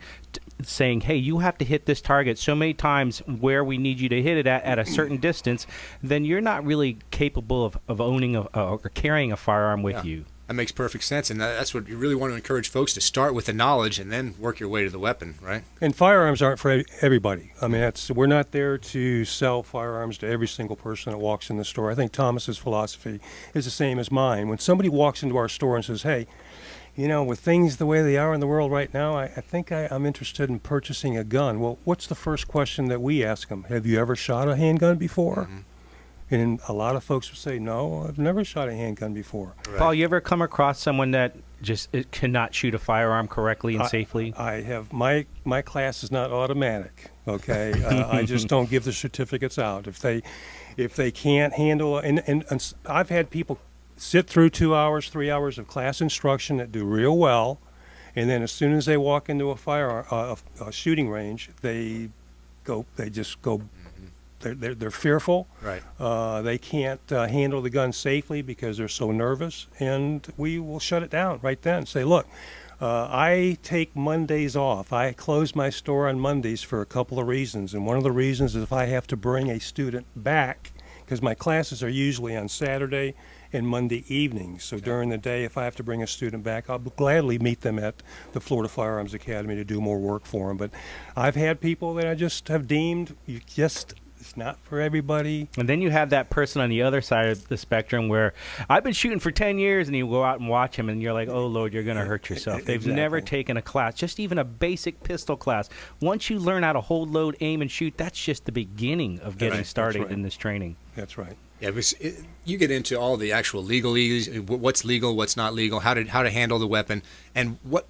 saying, hey, you have to hit this target so many times where we need you to hit it at a certain distance, then you're not really capable of owning or carrying a firearm with you. That makes perfect sense, and that's what you really want to encourage folks to start with the knowledge and then work your way to the weapon, right? And firearms aren't for everybody. I mean, we're not there to sell firearms to every single person that walks in the store. I think Thomas's philosophy is the same as mine. When somebody walks into our store and says, hey, with things the way they are in the world right now, I think I'm interested in purchasing a gun. Well, what's the first question that we ask them? Have you ever shot a handgun before? Mm-hmm. And a lot of folks will say, no, I've never shot a handgun before. Right. Paul, you ever come across someone that just cannot shoot a firearm correctly and safely? I have. My class is not automatic, okay? I just don't give the certificates out. If they can't handle, and I've had people sit through 2 hours, 3 hours of class instruction that do real well, and then as soon as they walk into a shooting range, they just go. They're fearful. Right. They can't handle the gun safely because they're so nervous, and we will shut it down right then. Say, look, I take Mondays off. I close my store on Mondays for a couple of reasons, and one of the reasons is if I have to bring a student back, because my classes are usually on Saturday and Monday evenings. So during the day, if I have to bring a student back, I'll gladly meet them at the Florida Firearms Academy to do more work for them. But I've had people that I just have deemed it's not for everybody. And then you have that person on the other side of the spectrum where I've been shooting for 10 years, and you go out and watch him, and you're like, oh, Lord, you're going to hurt yourself. They've never taken a class, just even a basic pistol class. Once you learn how to hold, load, aim, and shoot, that's just the beginning of getting started in this training. That's right. Yeah, you get into all the actual legalese, what's legal, what's not legal, how to handle the weapon, and what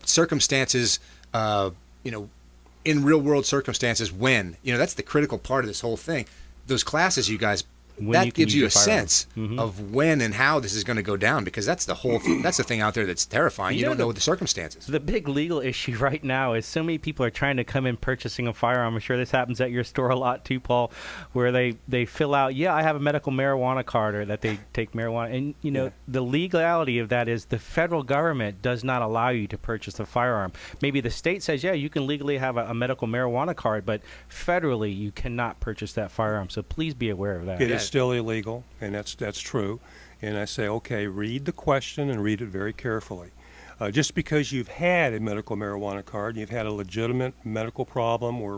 circumstances, in real world circumstances, when that's the critical part of this whole thing. Those classes, you guys, that gives you a sense of when and how this is going to go down, because that's the whole that's the thing out there that's terrifying. You don't know the circumstances. The big legal issue right now is so many people are trying to come in purchasing a firearm. I'm sure this happens at your store a lot too, Paul, where they fill out, I have a medical marijuana card, or that they take marijuana. And the legality of that is the federal government does not allow you to purchase a firearm. Maybe the state says, you can legally have a medical marijuana card, but federally you cannot purchase that firearm. So please be aware of that. It is still illegal, and that's true. And I say, okay, read the question and read it very carefully. Just because you've had a medical marijuana card, and you've had a legitimate medical problem where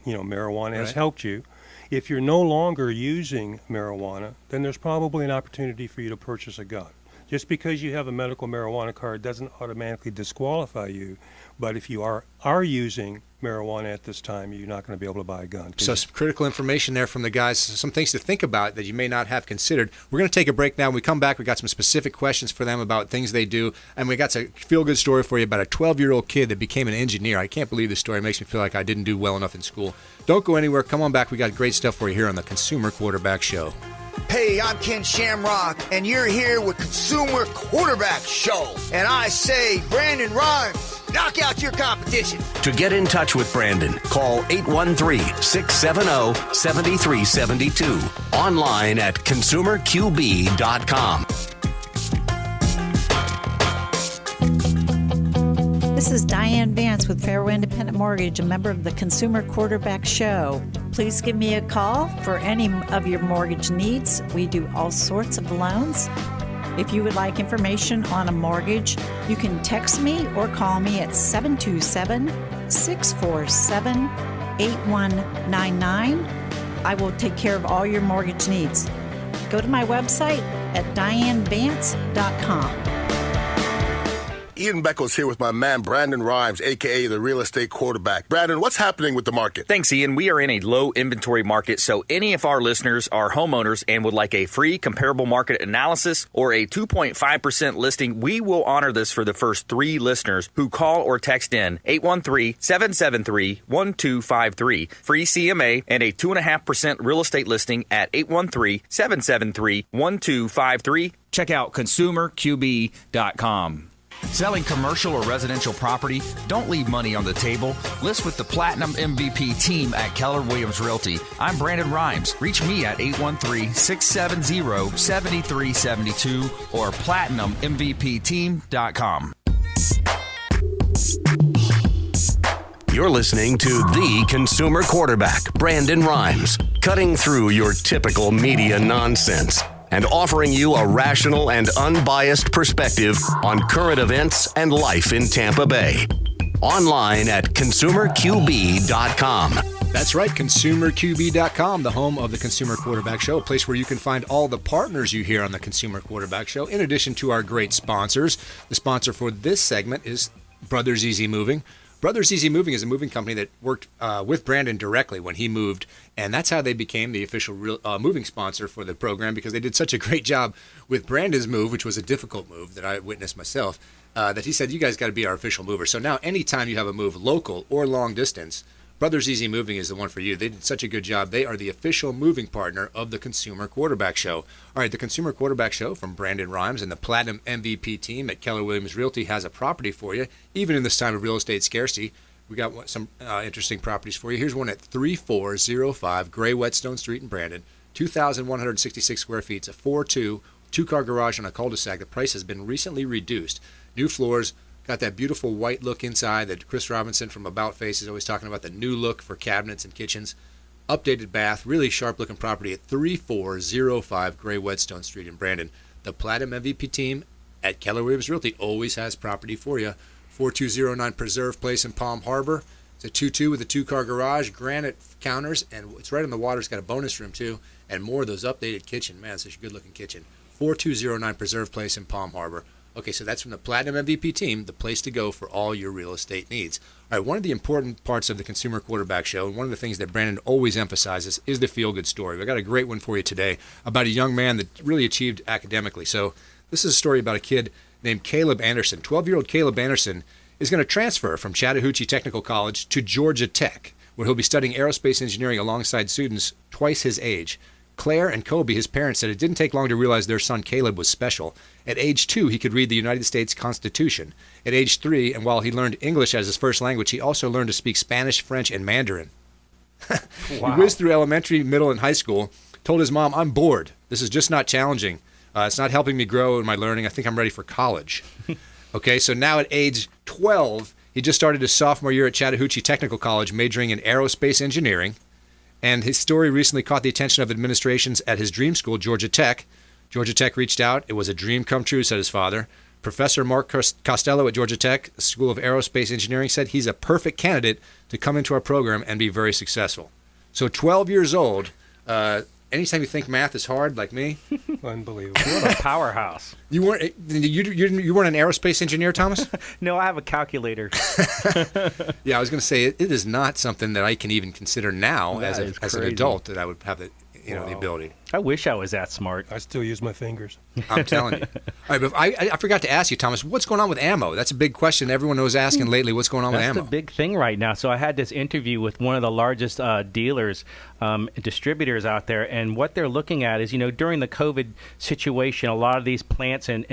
marijuana has helped you, if you're no longer using marijuana, then there's probably an opportunity for you to purchase a gun. Just because you have a medical marijuana card doesn't automatically disqualify you. But if you are using marijuana at this time, you're not going to be able to buy a gun. So some critical information there from the guys, some things to think about that you may not have considered. We're going to take a break now. When we come back, we got some specific questions for them about things they do, and we got a feel-good story for you about a 12-year-old kid that became an engineer. I can't believe this story. It makes me feel like I didn't do well enough in school. Don't go anywhere. Come on back. We got great stuff for you here on the Consumer Quarterback Show. Hey, I'm Ken Shamrock, and you're here with Consumer Quarterback Show. And I say, Brandon Rhymes, knock out your competition. To get in touch with Brandon, call 813-670-7372. Online at consumerqb.com. This is Diane Vance with Fairway Independent Mortgage, a member of the Consumer Quarterback Show. Please give me a call for any of your mortgage needs. We do all sorts of loans. If you would like information on a mortgage, you can text me or call me at 727-647-8199. I will take care of all your mortgage needs. Go to my website at dianevance.com. Ian Beckles here with my man Brandon Rhymes, a.k.a. the real estate quarterback. Brandon, what's happening with the market? Thanks, Ian. We are in a low inventory market, so any of our listeners are homeowners and would like a free comparable market analysis or a 2.5% listing, we will honor this for the first 3 listeners who call or text in 813-773-1253. Free CMA and a 2.5% real estate listing at 813-773-1253. Check out consumerqb.com. Selling commercial or residential property? Don't leave money on the table. List with the Platinum MVP team at Keller Williams Realty. I'm Brandon Rhymes. Reach me at 813-670-7372 or platinummvpteam.com. You're listening to the Consumer Quarterback, Brandon Rhymes, cutting through your typical media nonsense and offering you a rational and unbiased perspective on current events and life in Tampa Bay. Online at consumerqb.com. That's right, consumerqb.com, the home of the Consumer Quarterback Show, a place where you can find all the partners you hear on the Consumer Quarterback Show, in addition to our great sponsors. The sponsor for this segment is Brothers Easy Moving. Brothers Easy Moving is a moving company that worked with Brandon directly when he moved, and that's how they became the official moving sponsor for the program, because they did such a great job with Brandon's move, which was a difficult move that I witnessed myself, that he said, you guys got to be our official mover. So now anytime you have a move, local or long distance, Brothers Easy Moving is the one for you. They did such a good job. They are the official moving partner of the Consumer Quarterback Show. All right, the Consumer Quarterback Show from Brandon Rhymes and the Platinum MVP team at Keller Williams Realty has a property for you, even in this time of real estate scarcity. We got some interesting properties for you. Here's one at 3405 Gray Whetstone Street in Brandon, 2,166 square feet. It's a 4-2, two-car garage on a cul-de-sac. The price has been recently reduced. New floors. Got that beautiful white look inside that Chris Robinson from About Face is always talking about, the new look for cabinets and kitchens. Updated bath, really sharp-looking property at 3405 Gray Whetstone Street in Brandon. The Platinum MVP team at Keller Williams Realty always has property for you. 4209 Preserve Place in Palm Harbor. It's a 2-2 with a two-car garage, granite counters, and it's right on the water. It's got a bonus room, too, and more of those updated kitchen. Man, it's such a good-looking kitchen. 4209 Preserve Place in Palm Harbor. Okay, so that's from the Platinum MVP team, the place to go for all your real estate needs. All right, one of the important parts of the Consumer Quarterback Show, and one of the things that Brandon always emphasizes, is the feel-good story. We've got a great one for you today about a young man that really achieved academically. So this is a story about a kid named Caleb Anderson. 12-year-old Caleb Anderson is going to transfer from Chattahoochee Technical College to Georgia Tech, where he'll be studying aerospace engineering alongside students twice his age. Claire and Kobe, his parents, said it didn't take long to realize their son Caleb was special. At age 2, he could read the United States Constitution. At age 3, and while he learned English as his first language, he also learned to speak Spanish, French, and Mandarin. Wow. He whizzed through elementary, middle, and high school, told his mom, "I'm bored. This is just not challenging. It's not helping me grow in my learning. I think I'm ready for college." Okay, so now at age 12, he just started his sophomore year at Chattahoochee Technical College, majoring in aerospace engineering. And his story recently caught the attention of administrations at his dream school, Georgia Tech. Georgia Tech reached out. It was a dream come true, said his father. Professor Mark Costello at Georgia Tech, School of Aerospace Engineering, said he's a perfect candidate to come into our program and be very successful. So 12 years old, anytime you think math is hard, like me. Unbelievable. What a powerhouse. You weren't an aerospace engineer, Thomas? No, I have a calculator. Yeah, I was going to say it is not something that I can even consider now That as an adult that I would have the ability. I wish I was that smart. I still use my fingers. I'm telling you. All right, but I forgot to ask you, Thomas, what's going on with ammo? That's a big question everyone was asking lately. What's going on with ammo? That's the big thing right now. So I had this interview with one of the largest dealers, distributors out there, and what they're looking at is, during the COVID situation, a lot of these plants and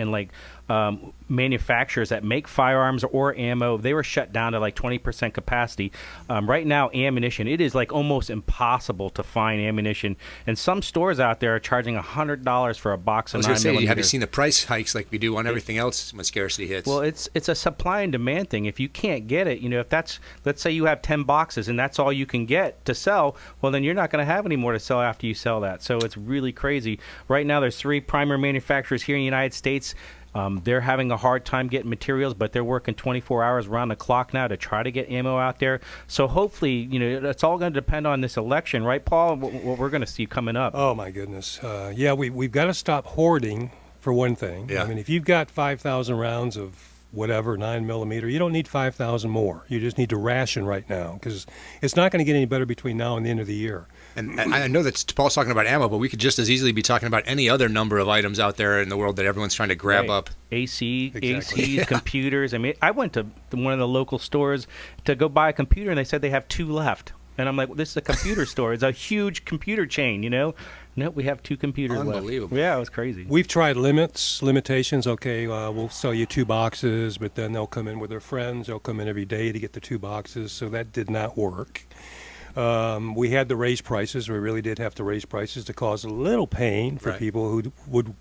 manufacturers that make firearms or ammo, they were shut down to like 20% capacity. Right now, ammunition, it is like almost impossible to find ammunition. And some stores out there are charging $100 for a box of 9mm. Have you seen the price hikes like we do on everything else when scarcity hits? Well, it's a supply and demand thing. If you can't get it, if that's, let's say you have 10 boxes and that's all you can get to sell, well, then you're not going to have any more to sell after you sell that. So it's really crazy. Right now, there's 3 primary manufacturers here in the United States. They're having a hard time getting materials, but they're working 24 hours around the clock now to try to get ammo out there. So hopefully, it's all going to depend on this election, right, Paul? What we're going to see coming up. Oh, my goodness. We've got to stop hoarding, for one thing. Yeah. I mean, if you've got 5,000 rounds of whatever, 9mm, you don't need 5,000 more. You just need to ration right now, because it's not going to get any better between now and the end of the year. And I know that Paul's talking about ammo, but we could just as easily be talking about any other number of items out there in the world that everyone's trying to grab up. ACs, computers. I mean, I went to one of the local stores to go buy a computer, and they said they have 2 left. And I'm like, well, this is a computer store. It's a huge computer chain, Nope, we have 2 computers left. Unbelievable. Yeah, it was crazy. We've tried limitations. Okay, we'll sell you 2 boxes, but then they'll come in with their friends. They'll come in every day to get the 2 boxes, so that did not work. We had to raise prices. We really did have to raise prices to cause a little pain for people who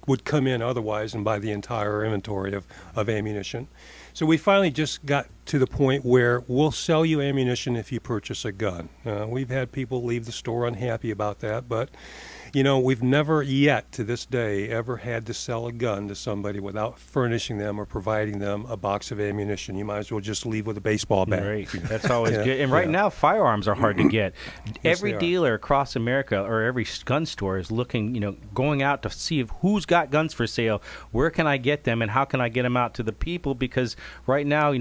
would come in otherwise and buy the entire inventory of ammunition. So we finally just got to the point where we'll sell you ammunition if you purchase a gun. We've had people leave the store unhappy about that, but we've never yet to this day ever had to sell a gun to somebody without furnishing them or providing them a box of ammunition. You might as well just leave with a baseball bat. Right. That's always good. And right now, firearms are hard to get. Every dealer across America or every gun store is looking, going out to see who's got guns for sale, where can I get them, and how can I get them out to the people, because right now,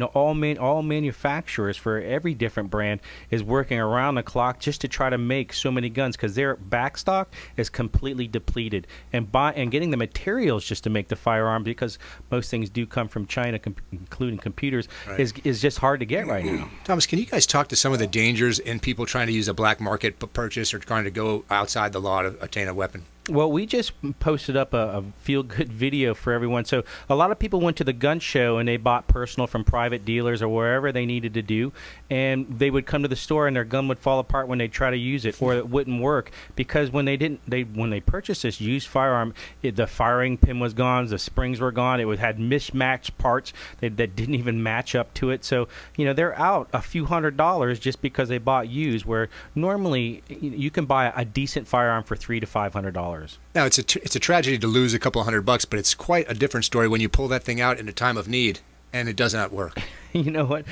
all manufacturers for every different brand is working around the clock just to try to make so many guns, because their backstock is completely depleted, and getting the materials just to make the firearm, because most things do come from China, including computers, is just hard to get right now. Thomas, can you guys talk to some of the dangers in people trying to use a black market purchase or trying to go outside the law to obtain a weapon? Well, we just posted up a feel-good video for everyone. So a lot of people went to the gun show and they bought personal from private dealers or wherever they needed to do, and they would come to the store and their gun would fall apart when they try to use it, or it wouldn't work because when they purchased this used firearm, the firing pin was gone, the springs were gone, it had mismatched parts that didn't even match up to it. So they're out a few $100s just because they bought used, where normally you can buy a decent firearm for $300 to $500. Now, it's a tragedy to lose a couple $100, but it's quite a different story when you pull that thing out in a time of need and it does not work. You know what?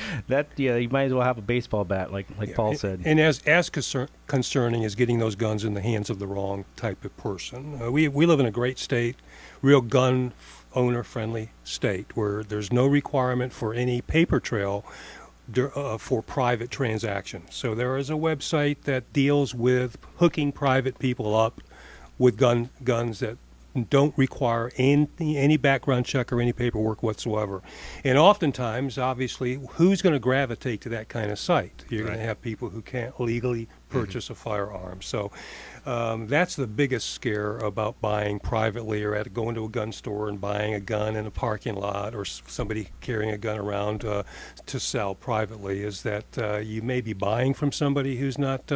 You might as well have a baseball bat, like Paul said. And as concerning as getting those guns in the hands of the wrong type of person. We live in a great state, real gun owner-friendly state, where there's no requirement for any paper trail for private transactions. So there is a website that deals with hooking private people up with guns that don't require any background check or any paperwork whatsoever. And oftentimes, obviously, who's going to gravitate to that kind of site? You're going to have people who can't legally purchase a firearm. So that's the biggest scare about buying privately, or going to a gun store and buying a gun in a parking lot, or somebody carrying a gun around to sell privately, is that you may be buying from somebody who's not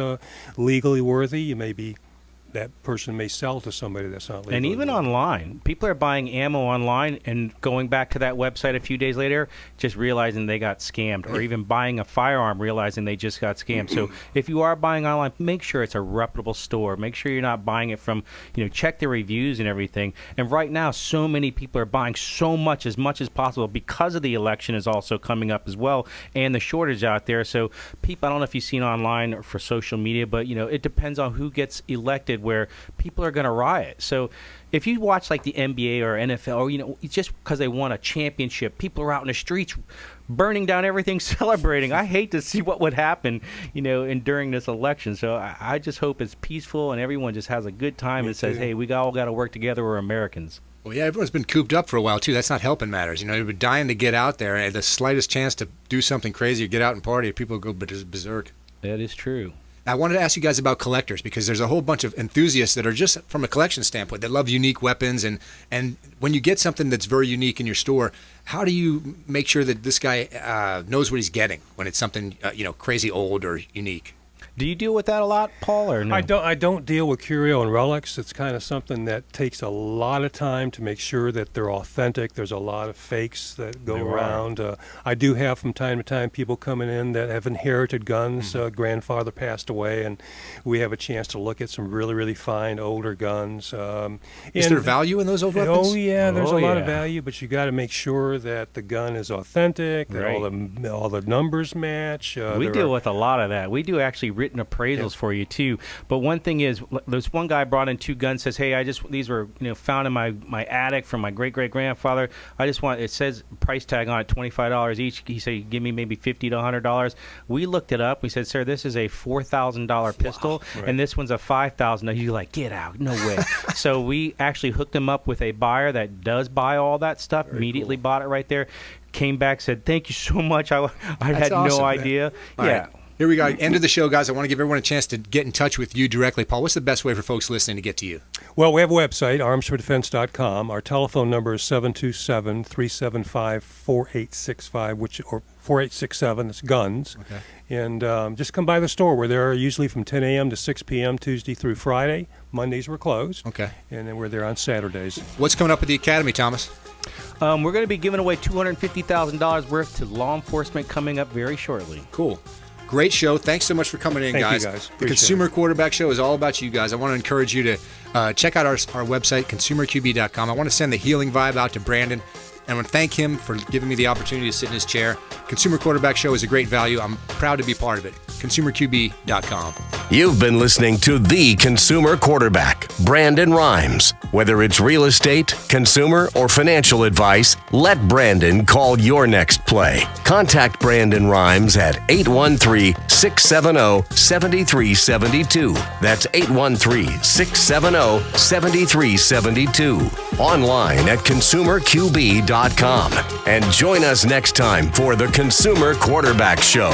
legally worthy. That person may sell to somebody that's not legal. And even online, people are buying ammo online and going back to that website a few days later, just realizing they got scammed, or even buying a firearm, realizing they just got scammed. So if you are buying online, make sure it's a reputable store. Make sure you're not buying it from, check the reviews and everything. And right now, so many people are buying so much as possible, because of the election is also coming up as well, and the shortage out there. So people, I don't know if you've seen online or for social media, but, it depends on who gets elected, perspective where people are going to riot. So if you watch like the NBA or NFL, or, just because they won a championship, people are out in the streets burning down everything, celebrating. I hate to see what would happen, during this election. So I just hope it's peaceful and everyone just has a good time and says, hey, we all got to work together. We're Americans. Well, yeah, everyone's been cooped up for a while, too. That's not helping matters. They've been dying to get out there, and the slightest chance to do something crazy or get out and party, people go berserk. That is true. I wanted to ask you guys about collectors, because there's a whole bunch of enthusiasts that are just from a collection standpoint that love unique weapons, and when you get something that's very unique in your store, how do you make sure that this guy knows what he's getting when it's something crazy old or unique? Do you deal with that a lot, Paul, or no? I don't deal with curio and relics. It's kind of something that takes a lot of time to make sure that they're authentic. There's a lot of fakes that go around. I do have from time to time people coming in that have inherited guns. Grandfather passed away, and we have a chance to look at some really, really fine older guns. Is there value in those old weapons? Oh, yeah, there's a lot of value, but you got to make sure that the gun is authentic, that all the numbers match. We deal with a lot of that. We do actually written appraisals for you too. But one thing is, there's one guy brought in 2 guns, says, hey, these were found in my attic from my great grandfather. It says price tag on it, $25 each. He said, give me maybe $50 to $100. We looked it up. We said, sir, this is a $4,000 pistol, and this one's a $5,000. He's like, get out, no way. So we actually hooked him up with a buyer that does buy all that stuff. Immediately bought it right there. Came back, said, thank you so much. I had no idea. Right. Here we go. End of the show, guys. I want to give everyone a chance to get in touch with you directly. Paul, what's the best way for folks listening to get to you? Well, we have a website, armsfordefense.com. Our telephone number is 727-375-4865, or 4867. It's guns. Okay. And just come by the store. We're there usually from 10 a.m. to 6 p.m. Tuesday through Friday. Mondays we're closed. Okay. And then we're there on Saturdays. What's coming up at the Academy, Thomas? We're going to be giving away $250,000 worth to law enforcement coming up very shortly. Cool. Great show. Thanks so much for coming in, guys. Thank you, guys. The Consumer Quarterback Show is all about you guys. I want to encourage you to check out our website, consumerqb.com. I want to send the healing vibe out to Brandon. And I want to thank him for giving me the opportunity to sit in his chair. Consumer Quarterback Show is a great value. I'm proud to be part of it. ConsumerQB.com. You've been listening to The Consumer Quarterback, Brandon Rhymes. Whether it's real estate, consumer, or financial advice, let Brandon call your next play. Contact Brandon Rhymes at 813-670-7372. That's 813-670-7372. Online at consumerqb.com. And join us next time for The Consumer Quarterback Show.